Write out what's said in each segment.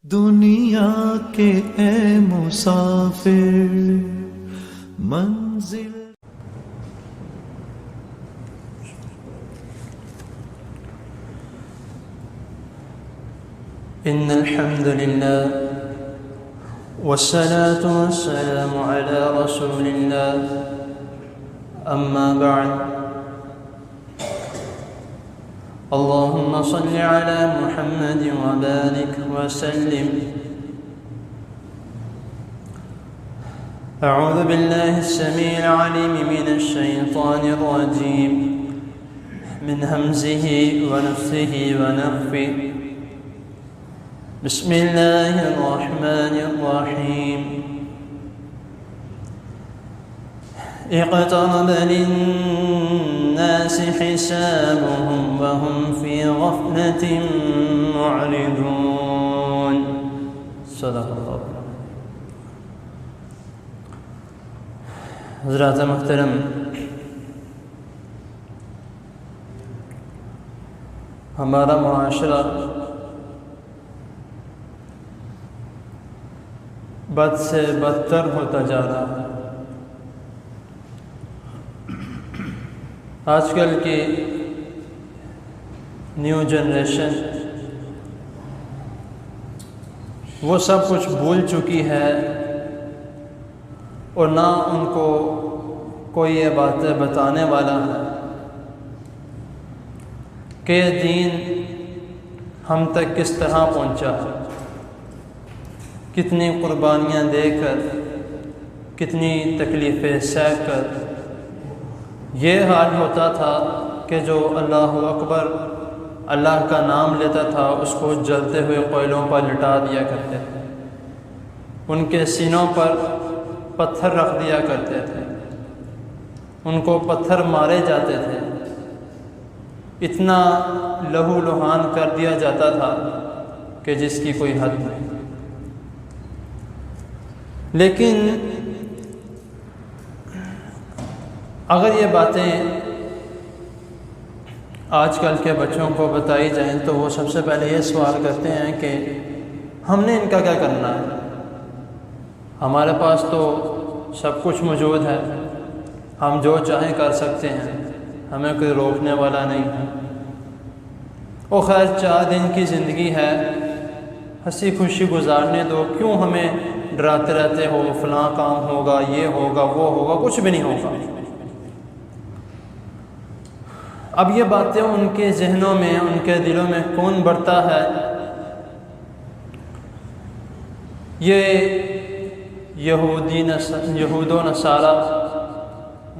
دنیا کے اے مسافر منزل إن الحمد لله والصلاة والسلام على رسول الله أما بعد اللهم صل على محمد وبارك وسلم أعوذ بالله السميع العليم من الشيطان الرجيم من همزه ونفثه ونفثه بسم الله الرحمن الرحيم اقترب للناس حسابهم وهم في غفلة معرضون صدق اللہ. حضرات محترم، ہمارا معاشرہ بد سے بدتر ہوتا جا رہا ہے. آج کل کی نیو جنریشن وہ سب کچھ بھول چکی ہے اور نہ ان کو کوئی یہ باتیں بتانے والا ہے کہ یہ دین ہم تک کس طرح پہنچا ہے، کتنی قربانیاں دے کر، کتنی تکلیفیں سہ کر. یہ حال ہوتا تھا کہ جو اللہ اکبر اللہ کا نام لیتا تھا اس کو جلتے ہوئے کوئلوں پر لٹا دیا کرتے تھے، ان کے سینوں پر پتھر رکھ دیا کرتے تھے، ان کو پتھر مارے جاتے تھے، اتنا لہو لہان کر دیا جاتا تھا کہ جس کی کوئی حد نہیں. لیکن اگر یہ باتیں آج کل کے بچوں کو بتائی جائیں تو وہ سب سے پہلے یہ سوال کرتے ہیں کہ ہم نے ان کا کیا کرنا ہے، ہمارے پاس تو سب کچھ موجود ہے، ہم جو چاہیں کر سکتے ہیں، ہمیں کوئی روکنے والا نہیں ہے. وہ خیر 4 دن کی زندگی ہے، ہنسی خوشی گزارنے دو، کیوں ہمیں ڈراتے رہتے ہو فلاں کام ہوگا، یہ ہوگا، وہ ہوگا. کچھ بھی نہیں ہوگا. اب یہ باتیں ان کے ذہنوں میں، ان کے دلوں میں کون بڑھتا ہے؟ یہ یہود و نصارہ،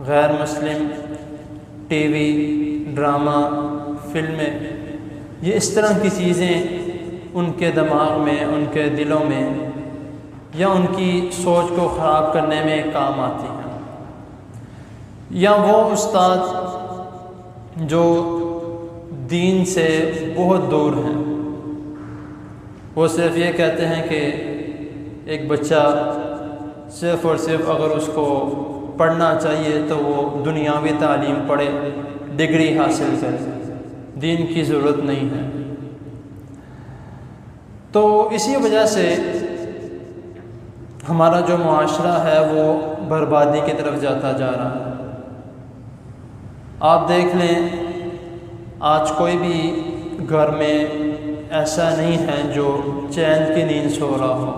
غیر مسلم، ٹی وی، ڈرامہ، فلمیں، یہ اس طرح کی چیزیں ان کے دماغ میں، ان کے دلوں میں یا ان کی سوچ کو خراب کرنے میں کام آتی ہیں. یا وہ استاد جو دین سے بہت دور ہیں، وہ صرف یہ کہتے ہیں کہ ایک بچہ صرف اور صرف اگر اس کو پڑھنا چاہیے تو وہ دنیاوی تعلیم پڑھے، ڈگری حاصل کرے، دین کی ضرورت نہیں ہے. تو اسی وجہ سے ہمارا جو معاشرہ ہے وہ بربادی کی طرف جاتا جا رہا ہے. آپ دیکھ لیں، آج کوئی بھی گھر میں ایسا نہیں ہے جو چین کی نیند سو رہا ہو.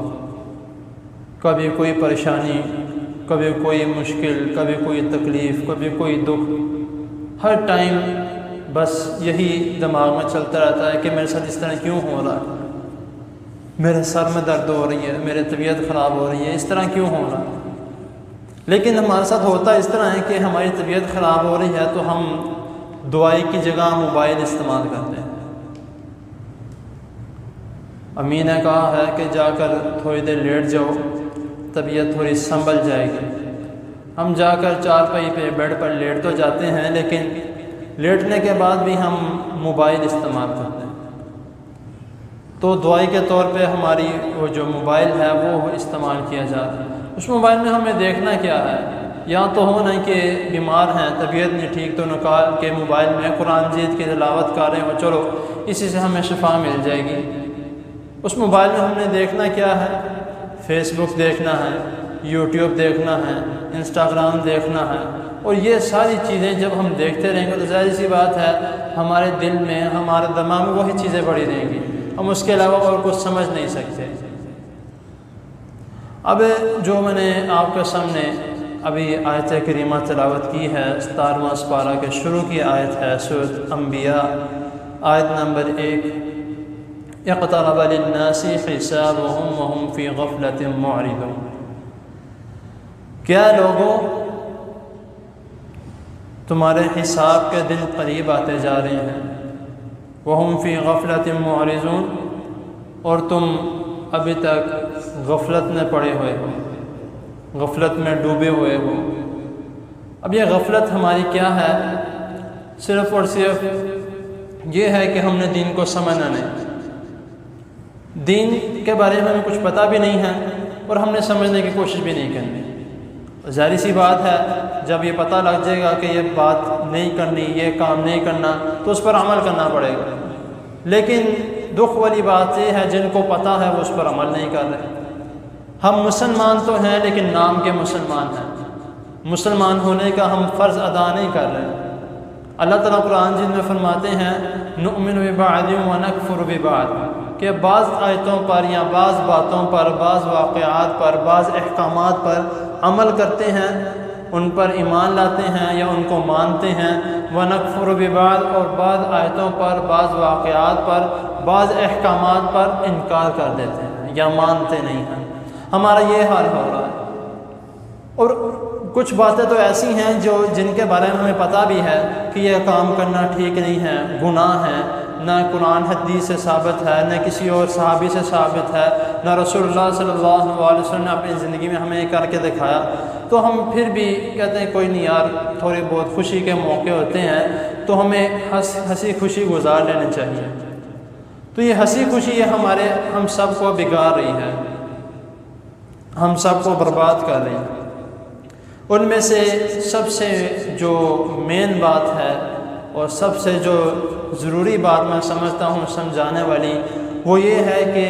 کبھی کوئی پریشانی، کبھی کوئی مشکل، کبھی کوئی تکلیف، کبھی کوئی دکھ، ہر ٹائم بس یہی دماغ میں چلتا رہتا ہے کہ میرے ساتھ اس طرح کیوں ہو رہا ہے، میرے سر میں درد ہو رہی ہے، میری طبیعت خراب ہو رہی ہے، اس طرح کیوں ہو رہا ہے. لیکن ہمارے ساتھ ہوتا اس طرح ہے کہ ہماری طبیعت خراب ہو رہی ہے تو ہم دوائی کی جگہ موبائل استعمال کرتے ہیں. امی نے کہا ہے کہ جا کر تھوڑی دیر لیٹ جاؤ، طبیعت تھوڑی سنبھل جائے گی. ہم جا کر چارپائی پہ بیڈ پر لیٹ تو جاتے ہیں، لیکن لیٹنے کے بعد بھی ہم موبائل استعمال کرتے ہیں. تو دوائی کے طور پہ ہماری وہ جو موبائل ہے وہ استعمال کیا جا رہا ہے. اس موبائل میں ہمیں دیکھنا کیا ہے؟ یا تو ہو نہیں کہ بیمار ہیں، طبیعت نہیں ٹھیک، تو نکال کے موبائل میں قرآن مجید کی تلاوت کر رہے ہو، چلو اسی سے ہمیں شفا مل جائے گی. اس موبائل میں ہم نے دیکھنا کیا ہے؟ فیس بک دیکھنا ہے، یوٹیوب دیکھنا ہے، انسٹاگرام دیکھنا ہے، اور یہ ساری چیزیں جب ہم دیکھتے رہیں گے تو ظاہر سی بات ہے ہمارے دل میں، ہمارے دماغ میں وہی چیزیں پڑی رہیں گی، ہم اس کے علاوہ اور کچھ سمجھ نہیں سکتے۔ اب جو میں نے آپ کے سامنے ابھی آیت کریمہ تلاوت کی ہے، 17واں سپارہ کے شروع کی آیت ہے، سورۃ انبیاء آیت نمبر 1، اقترب للناس حسابهم وهم فی غفلۃ معرضون۔ کیا لوگوں تمہارے حساب کے دن قریب آتے جا رہے ہیں، وهم فی غفلۃ معرضون، اور تم ابھی تک غفلت میں پڑے ہوئے ہو، غفلت میں ڈوبے ہوئے ہو۔ اب یہ غفلت ہماری کیا ہے؟ صرف اور صرف یہ ہے کہ ہم نے دین کو سمجھنا نہیں، دین کے بارے میں ہمیں کچھ پتہ بھی نہیں ہے اور ہم نے سمجھنے کی کوشش بھی نہیں کرنی۔ ظاہر سی بات ہے جب یہ پتہ لگ جائے گا کہ یہ بات نہیں کرنی، یہ کام نہیں کرنا، تو اس پر عمل کرنا پڑے گا۔ لیکن دکھ والی بات یہ ہے جن کو پتہ ہے وہ اس پر عمل نہیں کر رہے۔ ہم مسلمان تو ہیں لیکن نام کے مسلمان ہیں، مسلمان ہونے کا ہم فرض ادا نہیں کر رہے۔ اللہ تعالیٰ قرآن جن میں فرماتے ہیں نؤمن ببعض ونکفر ببعض، کہ بعض آیتوں پر یا بعض باتوں پر، بعض واقعات پر، بعض احکامات پر عمل کرتے ہیں، ان پر ایمان لاتے ہیں یا ان کو مانتے ہیں، ونکفر ببعض، اور بعض آیتوں پر، بعض واقعات پر، بعض احکامات پر انکار کر دیتے ہیں یا مانتے نہیں ہیں۔ ہمارا یہ حال ہو رہا ہے، اور کچھ باتیں تو ایسی ہیں جن کے بارے میں ہمیں پتہ بھی ہے کہ یہ کام کرنا ٹھیک نہیں ہے، گناہ ہے، نہ قرآن حدیث سے ثابت ہے، نہ کسی اور صحابی سے ثابت ہے، نہ رسول اللہ صلی اللہ علیہ وسلم نے اپنی زندگی میں ہمیں کر کے دکھایا، تو ہم پھر بھی کہتے ہیں کوئی نہیں یار، تھوڑی بہت خوشی کے موقع ہوتے ہیں تو ہمیں ہنسی خوشی گزار لینے چاہیے۔ تو یہ ہنسی خوشی یہ ہم سب کو بگاڑ رہی ہے، ہم سب کو برباد کر رہی ہے۔ ان میں سے سب سے جو مین بات ہے اور سب سے جو ضروری بات میں سمجھتا ہوں سمجھانے والی، وہ یہ ہے کہ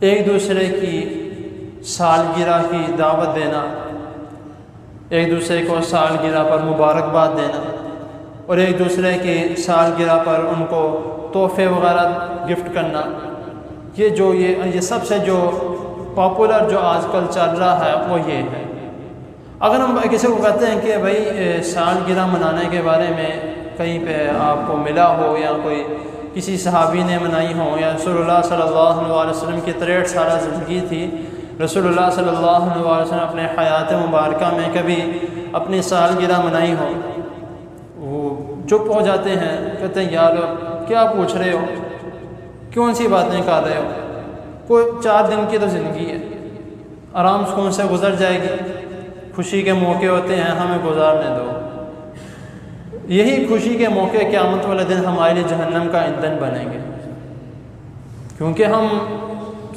ایک دوسرے کی سالگرہ کی دعوت دینا، ایک دوسرے کو سالگرہ پر مبارکباد دینا، اور ایک دوسرے کی سالگرہ پر ان کو تحفے وغیرہ گفٹ کرنا، یہ سب سے جو پاپولر جو آج کل چل رہا ہے وہ یہ ہے۔ اگر ہم کسی کو کہتے ہیں کہ بھائی سالگرہ منانے کے بارے میں کہیں پہ آپ کو ملا ہو یا کوئی کسی صحابی نے منائی ہو، یا رسول اللہ صلی اللہ علیہ وسلم کی 63 سالہ زندگی تھی، رسول اللہ صلی اللہ علیہ وسلم اپنے حیات مبارکہ میں کبھی اپنی سالگرہ منائی ہو، وہ چپ ہو جاتے ہیں، کہتے ہیں یار کیا پوچھ رہے ہو، کون سی باتیں کر رہے ہو، کوئی 4 دن کی تو زندگی ہے، آرام سکون سے گزر جائے گی، خوشی کے موقع ہوتے ہیں ہمیں گزارنے دو۔ یہی خوشی کے موقع قیامت والے دن ہمارے لیے جہنم کا ایندھن بنیں گے، کیونکہ ہم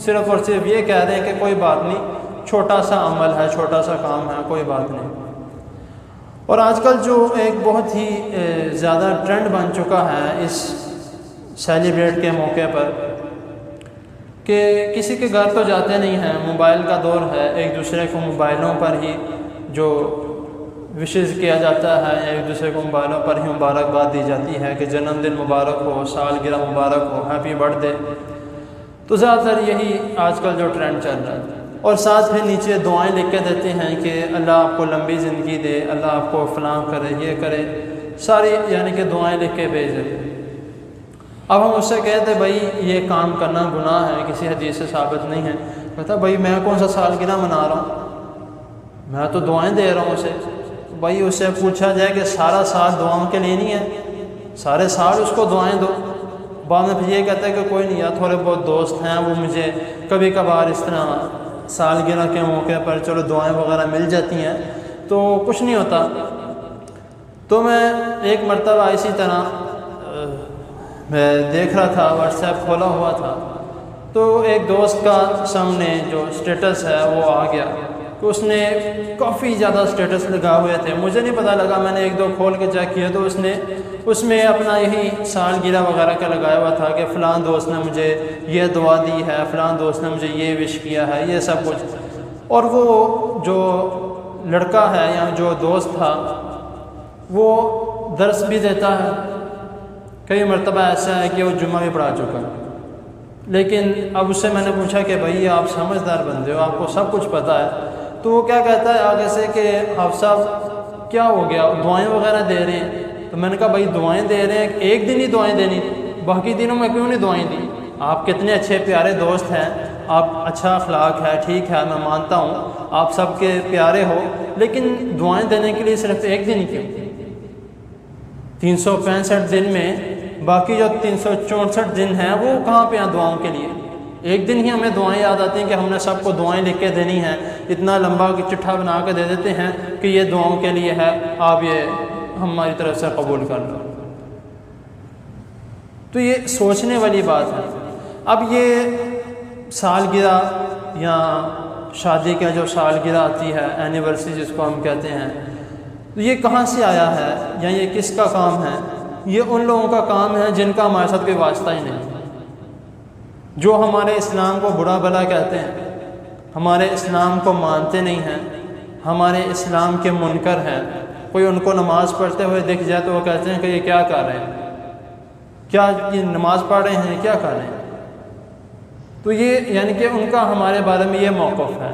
صرف اور صرف یہ کہہ رہے ہیں کہ کوئی بات نہیں، چھوٹا سا عمل ہے، چھوٹا سا کام ہے، کوئی بات نہیں۔ اور آج کل جو ایک بہت ہی زیادہ ٹرینڈ بن چکا ہے اس سیلیبریٹ کے موقع پر، کہ کسی کے گھر تو جاتے نہیں ہیں، موبائل کا دور ہے، ایک دوسرے کو موبائلوں پر ہی جو وشز کیا جاتا ہے، ایک دوسرے کو موبائلوں پر ہی مبارکباد دی جاتی ہے کہ جنم دن مبارک ہو، سالگرہ مبارک ہو، ہیپی برتھ ڈے۔ تو زیادہ تر یہی آج کل جو ٹرینڈ چل رہا ہے، اور ساتھ پھر نیچے دعائیں لکھ کے دیتے ہیں کہ اللہ آپ کو لمبی زندگی دے، اللہ آپ کو فلاں کرے، یہ کرے، ساری یعنی کہ دعائیں لکھ کے بھیج دیتے ہیں۔ اب ہم اس سے کہتے بھائی یہ کام کرنا گناہ ہے، کسی حدیث سے ثابت نہیں ہے، کہتا بھائی میں کون سا سالگرہ منا رہا ہوں، میں تو دعائیں دے رہا ہوں اسے۔ بھائی اس سے پوچھا جائے کہ سارا سال دعاؤں کے لیے نہیں ہے، سارے سال اس کو دعائیں دو۔ بعد میں پھر یہ کہتا ہے کہ کوئی نہیں یار، تھوڑے بہت دوست ہیں وہ مجھے کبھی کبھار اس طرح سالگرہ کے موقع پر چلو دعائیں وغیرہ مل جاتی ہیں تو کچھ نہیں ہوتا۔ تو میں ایک مرتبہ اسی طرح میں دیکھ رہا تھا، واٹس ایپ کھولا ہوا تھا، تو ایک دوست کا سامنے جو اسٹیٹس ہے وہ آ گیا، کہ اس نے کافی زیادہ اسٹیٹس لگا ہوئے تھے. مجھے نہیں پتہ لگا, میں نے ایک دو کھول کے چیک کیا تو اس میں اپنا یہی سالگرہ وغیرہ کا لگایا ہوا تھا کہ فلاں دوست نے مجھے یہ دعا دی ہے, فلاں دوست نے مجھے یہ وش کیا ہے, یہ سب کچھ. اور وہ جو لڑکا ہے یا جو دوست تھا وہ درس بھی دیتا ہے, کئی مرتبہ ایسا ہے کہ وہ جمعہ بھی پڑھا چکا ہے. لیکن اب اس سے میں نے پوچھا کہ بھائی آپ سمجھدار بندے ہو, آپ کو سب کچھ پتہ ہے, تو وہ کیا کہتا ہے آگے سے کہ حافظ صاحب کیا ہو گیا, دعائیں وغیرہ دے رہے ہیں. تو میں نے کہا بھائی دعائیں دے رہے ہیں, ایک دن ہی دعائیں دینی, باقی دنوں میں کیوں نہیں دعائیں دی؟ آپ کتنے اچھے پیارے دوست ہیں, آپ اچھا اخلاق ہے, ٹھیک ہے, میں مانتا ہوں آپ سب کے پیارے ہو, لیکن دعائیں دینے کے لیے صرف ایک دن ہی کیوں؟ 365 دن میں باقی جو 364 دن ہیں وہ کہاں پہ ہیں دعاؤں کے لیے؟ ایک دن ہی ہمیں دعائیں یاد آتی ہیں کہ ہم نے سب کو دعائیں لکھ کے دینی ہیں, اتنا لمبا چٹھا بنا کے دے دیتے ہیں کہ یہ دعاؤں کے لیے ہے, آپ یہ ہماری طرف سے قبول کر لو. تو یہ سوچنے والی بات ہے. اب یہ سالگرہ یا شادی کا جو سالگرہ آتی ہے, اینیورسری جس کو ہم کہتے ہیں, تو یہ کہاں سے آیا ہے یا یہ کس کا کام ہے؟ یہ ان لوگوں کا کام ہے جن کا ہمارے ساتھ کوئی واسطہ ہی نہیں, جو ہمارے اسلام کو برا بھلا کہتے ہیں, ہمارے اسلام کو مانتے نہیں ہیں, ہمارے اسلام کے منکر ہیں. کوئی ان کو نماز پڑھتے ہوئے دکھ جائے تو وہ کہتے ہیں کہ یہ کیا کر رہے ہیں, کیا یہ نماز پڑھ رہے ہیں, کیا کر رہے ہیں. تو یہ یعنی کہ ان کا ہمارے بارے میں یہ موقف ہے.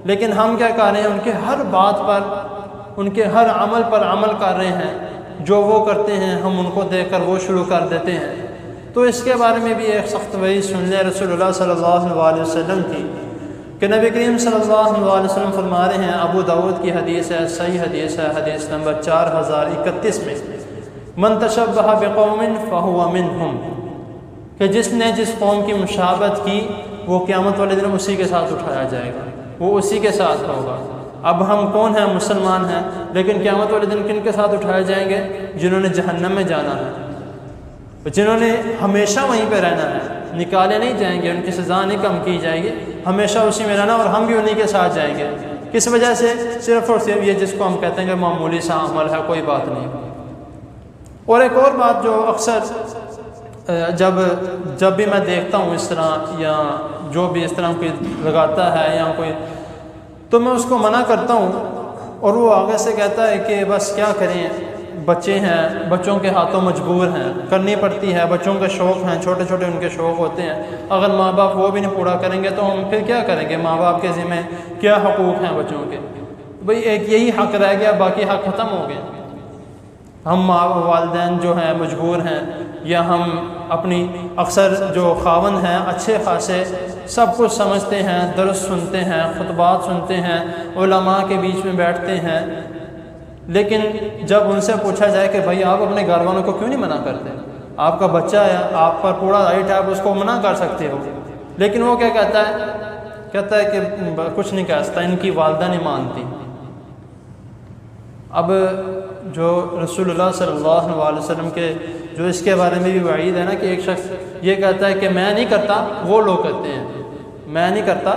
لیکن ہم کیا کر رہے ہیں, ان کے ہر بات پر, ان کے ہر عمل پر عمل کر رہے ہیں. جو وہ کرتے ہیں ہم ان کو دیکھ کر وہ شروع کر دیتے ہیں. تو اس کے بارے میں بھی ایک سخت وعید سن لیں رسول اللہ صلی اللہ علیہ وسلم کی, کہ نبی کریم صلی اللہ علیہ وسلم فرما رہے ہیں, ابو داؤد کی حدیث ہے, صحیح حدیث ہے, حدیث نمبر 4031 میں, من تشبہ بقوم فہو منہم, کہ جس نے جس قوم کی مشابہت کی وہ قیامت والے دن اسی کے ساتھ اٹھایا جائے گا, وہ اسی کے ساتھ ہوگا. اب ہم کون ہیں؟ مسلمان ہیں, لیکن قیامت والے دن کن کے ساتھ اٹھائے جائیں گے؟ جنہوں نے جہنم میں جانا ہے, جنہوں نے ہمیشہ وہیں پہ رہنا ہے, نکالے نہیں جائیں گے, ان کی سزا نہیں کم کی جائے گی, ہمیشہ اسی میں رہنا, اور ہم بھی انہی کے ساتھ جائیں گے. کس وجہ سے؟ صرف اور صرف یہ جس کو ہم کہتے ہیں کہ معمولی سا عمل ہے, کوئی بات نہیں. اور ایک اور بات جو اکثر جب بھی میں دیکھتا ہوں اس طرح, یا جو بھی اس طرح کوئی لگاتا ہے یا کوئی, تو میں اس کو منع کرتا ہوں, اور وہ آگے سے کہتا ہے کہ بس کیا کریں, بچے ہیں, بچوں کے ہاتھوں مجبور ہیں, کرنی پڑتی ہے, بچوں کے شوق ہیں, چھوٹے چھوٹے ان کے شوق ہوتے ہیں, اگر ماں باپ وہ بھی نہیں پورا کریں گے تو ہم پھر کیا کریں گے؟ ماں باپ کے ذمہ کیا حقوق ہیں بچوں کے؟ بھئی ایک یہی حق رہ گیا, باقی حق ختم ہو گئے. ہم والدین جو ہیں مجبور ہیں, یا ہم اپنی اکثر جو خاوند ہیں اچھے خاصے سب کچھ سمجھتے ہیں, درس سنتے ہیں, خطبات سنتے ہیں, علماء کے بیچ میں بیٹھتے ہیں, لیکن جب ان سے پوچھا جائے کہ بھائی آپ اپنے گھر والوں کو کیوں نہیں منع کرتے, آپ کا بچہ ہے, آپ پر پورا رائٹ ہے, آپ اس کو منع کر سکتے ہو, لیکن وہ کیا کہتا ہے کہ کچھ نہیں کہہ سکتا, ان کی والدہ نہیں مانتی. اب جو رسول اللہ صلی اللہ علیہ وسلم کے جو اس کے بارے میں بھی وعید ہے نا, کہ ایک شخص یہ کہتا ہے کہ میں نہیں کرتا, وہ لوگ کرتے ہیں, میں نہیں کرتا,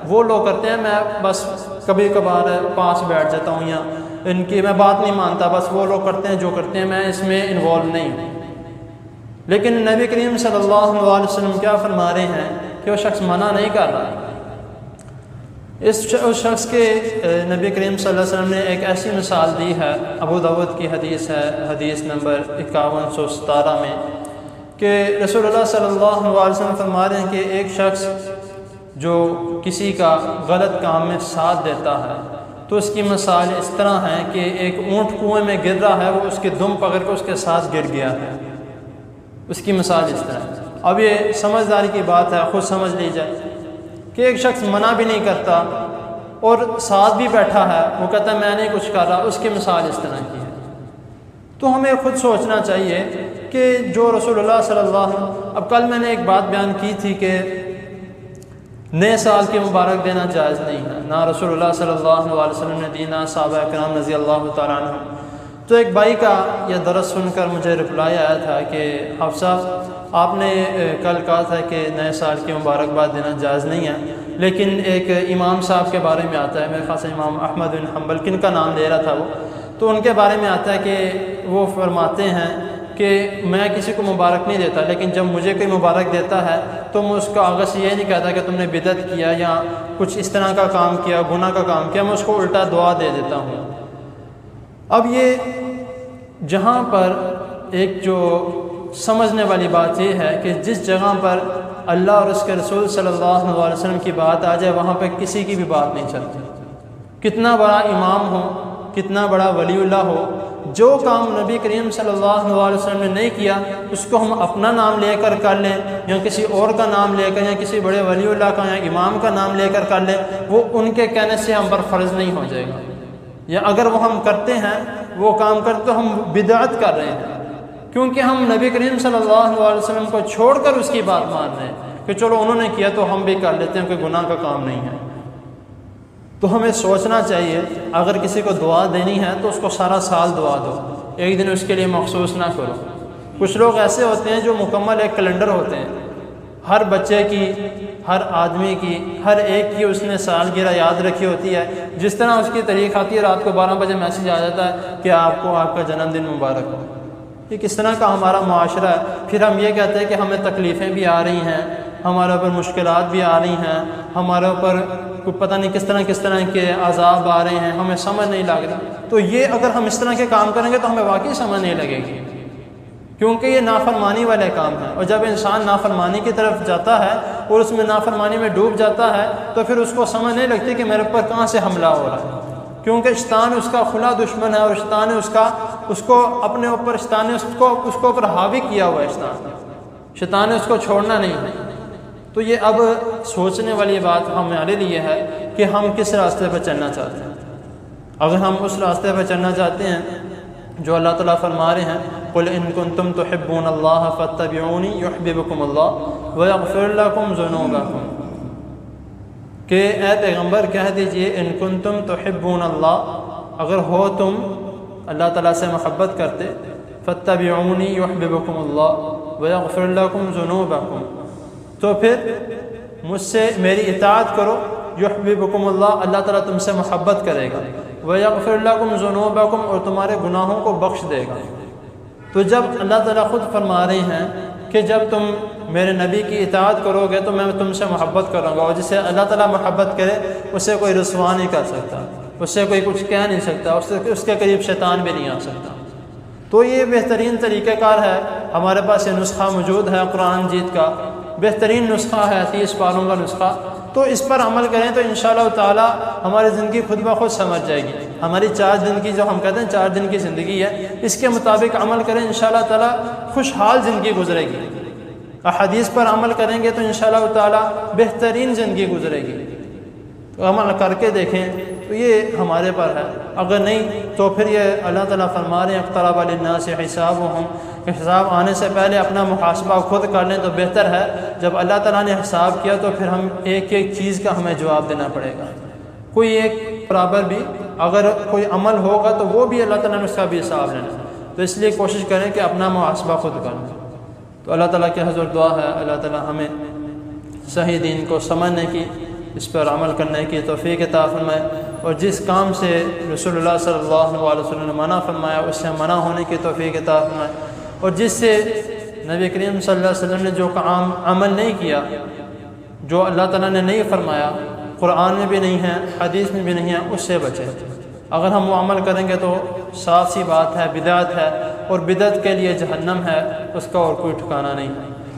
وہ لوگ کرتے ہیں, میں بس کبھی کبھار پاس بیٹھ جاتا ہوں, یا ان کی میں بات نہیں مانتا, بس وہ لوگ کرتے ہیں جو کرتے ہیں, میں اس میں انوالو نہیں ہوں. لیکن نبی کریم صلی اللہ علیہ وسلم کیا فرما رہے ہیں کہ وہ شخص منع نہیں کر رہا. اس شخص کے نبی کریم صلی اللہ علیہ وسلم نے ایک ایسی مثال دی ہے, ابو داؤد کی حدیث ہے, حدیث نمبر 5117 میں, کہ رسول اللہ صلی اللہ علیہ وسلم فرما رہے ہیں کہ ایک شخص جو کسی کا غلط کام میں ساتھ دیتا ہے تو اس کی مثال اس طرح ہے کہ ایک اونٹ کنویں میں گر رہا ہے, وہ اس کی دم پکڑ کے اس کے ساتھ گر گیا ہے, اس کی مثال اس طرح ہے. اب یہ سمجھداری کی بات ہے, خود سمجھ لی جائے کہ ایک شخص منع بھی نہیں کرتا اور ساتھ بھی بیٹھا ہے, وہ کہتا ہے میں نہیں کچھ کر رہا, اس کی مثال اس طرح کی ہے. تو ہمیں خود سوچنا چاہیے کہ جو رسول اللہ صلی اللہ علیہ وسلم, اب کل میں نے ایک بات بیان کی تھی کہ نئے سال کی مبارک دینا جائز نہیں ہے, نہ رسول اللہ صلی اللہ علیہ وسلم نے دی, نہ صحابہ کرام رضی اللہ تعالیٰ عنہ. تو ایک بھائی کا یہ درس سن کر مجھے رپلائی آیا تھا کہ حافظ صاحب آپ نے کل کہا تھا کہ نئے سال کی مبارکباد دینا جائز نہیں ہے، لیکن ایک امام صاحب کے بارے میں آتا ہے، میرے خاص امام احمد بن حنبل، کن کا نام لے رہا تھا وہ، تو ان کے بارے میں آتا ہے کہ وہ فرماتے ہیں کہ میں کسی کو مبارک نہیں دیتا، لیکن جب مجھے کوئی مبارک دیتا ہے تو میں اس کو آگے سے یہ نہیں کہتا کہ تم نے بدعت کیا یا کچھ اس طرح کا کام کیا، گناہ کا کام کیا، میں اس کو الٹا دعا دے دیتا ہوں۔ اب یہ جہاں پر ایک جو سمجھنے والی بات یہ ہے کہ جس جگہ پر اللہ اور اس کے رسول صلی اللہ علیہ وسلم کی بات آ جائے وہاں پہ کسی کی بھی بات نہیں چلتی، کتنا بڑا امام ہو، کتنا بڑا ولی اللہ ہو، جو کام نبی کریم صلی اللہ علیہ وسلم نے نہیں کیا اس کو ہم اپنا نام لے کر لیں یا کسی اور کا نام لے کر یا کسی بڑے ولی اللہ کا یا امام کا نام لے کر لیں، وہ ان کے کہنے سے ہم پر فرض نہیں ہو جائے گا، یا اگر وہ ہم کرتے ہیں وہ کام کرتے تو ہم بدعت کر رہے ہیں، کیونکہ ہم نبی کریم صلی اللہ علیہ وسلم کو چھوڑ کر اس کی بات مان رہے ہیں کہ چلو انہوں نے کیا تو ہم بھی کر لیتے ہیں، کوئی گناہ کا کام نہیں ہے۔ تو ہمیں سوچنا چاہیے اگر کسی کو دعا دینی ہے تو اس کو سارا سال دعا دو، ایک دن اس کے لیے مخصوص نہ کرو۔ کچھ لوگ ایسے ہوتے ہیں جو مکمل ایک کیلنڈر ہوتے ہیں، ہر بچے کی، ہر آدمی کی، ہر ایک کی اس نے سالگرہ یاد رکھی ہوتی ہے، جس طرح اس کی تاریخ آتی ہے رات کو 12 بجے میسیج آ جاتا ہے کہ آپ کو آپ کا جنم دن مبارک ہو۔ یہ کس طرح کا ہمارا معاشرہ ہے؟ پھر ہم یہ کہتے ہیں کہ ہمیں تکلیفیں بھی آ رہی ہیں، ہمارے اوپر مشکلات بھی آ رہی ہیں، ہمارے اوپر کوئی پتہ نہیں کس طرح کے عذاب آ رہے ہیں، ہمیں سمجھ نہیں لگ رہا۔ تو یہ اگر ہم اس طرح کے کام کریں گے تو ہمیں واقعی سمجھ نہیں لگے گی، کیونکہ یہ نافرمانی والے کام ہیں، اور جب انسان نافرمانی کی طرف جاتا ہے اور اس میں نافرمانی میں ڈوب جاتا ہے تو پھر اس کو سمجھ نہیں لگتی کہ میرے اوپر کہاں سے حملہ ہو رہا ہے، کیونکہ شیطان اس کا کھلا دشمن ہے، اور شیطان نے اس کو اپنے اوپر، شیطان نے اس کو اوپر حاوی کیا ہوا ہے، شیطان نے اس کو چھوڑنا نہیں ہے۔ تو یہ اب سوچنے والی بات ہمارے لیے ہے کہ ہم کس راستے پہ چلنا چاہتے ہیں۔ اگر ہم اس راستے پہ چلنا چاہتے ہیں جو اللہ تعالیٰ فرما رہے ہیں قُلْ إِن كُنتُمْ تُحِبُّونَ اللَّهَ فَاتَّبِعُونِي يُحْبِبْكُمُ اللَّهُ وَيَغْفِرْ لَكُمْ ذُنُوبَكُمْ، کہ اے پیغمبر کہہ دیجئے ان کنتم تحبون اللہ، اگر ہو تم اللہ تعالیٰ سے محبت کرتے، فاتبعونی یحببکم اللہ ویغفر لکم ذنوبکم، تو پھر مجھ سے میری اطاعت کرو، یحببکم اللہ، اللہ تعالیٰ تم سے محبت کرے گا، ویغفر لکم ذنوبکم، اور تمہارے گناہوں کو بخش دے گا۔ تو جب اللہ تعالیٰ خود فرما رہے ہیں کہ جب تم میرے نبی کی اطاعت کرو گے تو میں تم سے محبت کروں گا، اور جسے اللہ تعالیٰ محبت کرے اسے کوئی رسوا نہیں کر سکتا، اس سے کوئی کچھ کہہ نہیں سکتا، اس کے قریب شیطان بھی نہیں آ سکتا۔ تو یہ بہترین طریقہ کار ہے، ہمارے پاس یہ نسخہ موجود ہے قرآن جیت کا، بہترین نسخہ ہے 30 پاروں کا نسخہ، تو اس پر عمل کریں تو انشاءاللہ تعالی ہماری زندگی خود بخود سمجھ جائے گی۔ ہماری 4 دن کی، جو ہم کہتے ہیں 4 دن کی زندگی ہے، اس کے مطابق عمل کریں انشاءاللہ تعالی خوشحال زندگی گزرے گی۔ احادیث پر عمل کریں گے تو انشاءاللہ تعالی بہترین زندگی گزرے گی۔ تو عمل کر کے دیکھیں، تو یہ ہمارے پر ہے، اگر نہیں تو پھر یہ اللہ تعالیٰ فرما رہے ہیں اقترب للناس حسابهم، کہ حساب آنے سے پہلے اپنا محاسبہ خود کر لیں تو بہتر ہے۔ جب اللہ تعالیٰ نے حساب کیا تو پھر ہم ایک ایک چیز کا ہمیں جواب دینا پڑے گا، کوئی ایک برابر بھی اگر کوئی عمل ہوگا تو وہ بھی اللہ تعالیٰ نے اس کا بھی حساب لینا، تو اس لیے کوشش کریں کہ اپنا محاسبہ خود کریں۔ تو اللہ تعالیٰ کے حضور دعا ہے اللہ تعالیٰ ہمیں صحیح دین کو سمجھنے کی، اس پر عمل کرنے کی توفیق عطا فرمائے، اور جس کام سے رسول اللہ صلی اللہ علیہ وسلم نے منع فرمایا اس سے منع ہونے کی توفیق عطا فرمائے، اور جس سے نبی کریم صلی اللہ علیہ وسلم نے جو کام عمل نہیں کیا، جو اللہ تعالیٰ نے نہیں فرمایا، قرآن میں بھی نہیں ہے، حدیث میں بھی نہیں ہے، اس سے بچے۔ اگر ہم وہ عمل کریں گے تو صاف سی بات ہے بدعت ہے، اور بدعت کے لیے جہنم ہے، اس کا اور کوئی ٹھکانہ نہیں۔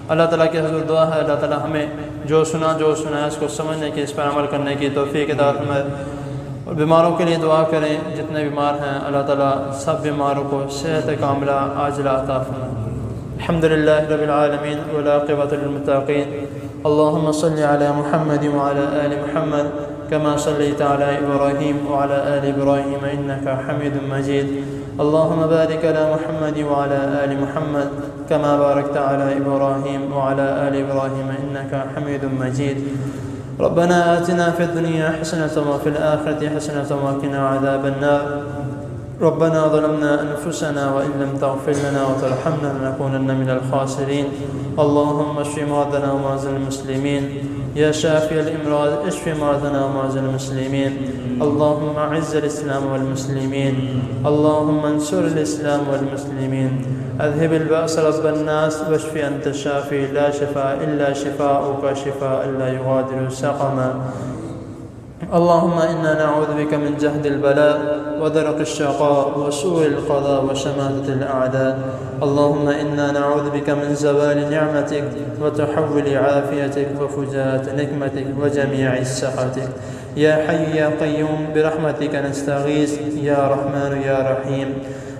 اللہ تعالیٰ کے حضور دعا ہے اللہ تعالیٰ ہمیں جو سنا ہے اس کو سمجھنے کی، اس پر عمل کرنے کی توفیق عطا فرمائے، اور بیماروں کے لیے دعا کریں، جتنے بیمار ہیں اللہ تعالیٰ سب بیماروں کو صحت کاملہ عاجلہ عطا فرمائے۔ الحمدللہ رب العالمین والعاقبۃ للمتقین، اللهم صل على محمد وعلى آل محمد كما صليت على إبراهيم وعلى آل إبراهيم إنك حميد مجيد، اللهم بارك على محمد وعلى آل محمد كما باركت على إبراهيم وعلى آل إبراهيم إنك حميد مجيد، ربنا آتنا في الدنيا حسنة وفي الآخرة حسنة وقنا عذاب النار، ربنا ظلمنا أنفسنا وإن لم تغفر لنا وترحمنا لنكونن من الخاسرين. اللهم اشف مرضنا ومرضى المسلمين. يا شافي الأمراض اشف مرضنا ومرضى المسلمين. اللهم أعز الإسلام والمسلمين. اللهم انصر الإسلام والمسلمين. أذهب البأس رب الناس واشف أنت الشافي لا شفاء إلا شفاؤك شفاء لا يغادر سقما. اللهم إنا نعوذ بك من جهد البلاء ودرك الشقاء وسوء القضاء وشماتة الأعداء. اللهم إنا نعوذ بك من زوال نعمتك وتحول عافيتك وفجاءة نقمتك وجميع سخطك. يا حي يا قيوم برحمتك نستغيث يا رحمن يا رحيم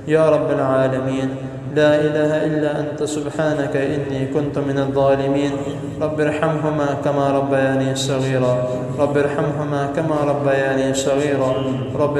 يا رب العالمين. لا إله إلا أنت سبحانك إني كنت من الظالمين. رب ارحمهما كما ربياني صغيرا. رب ارحمهما كما ربياني صغيرا. رب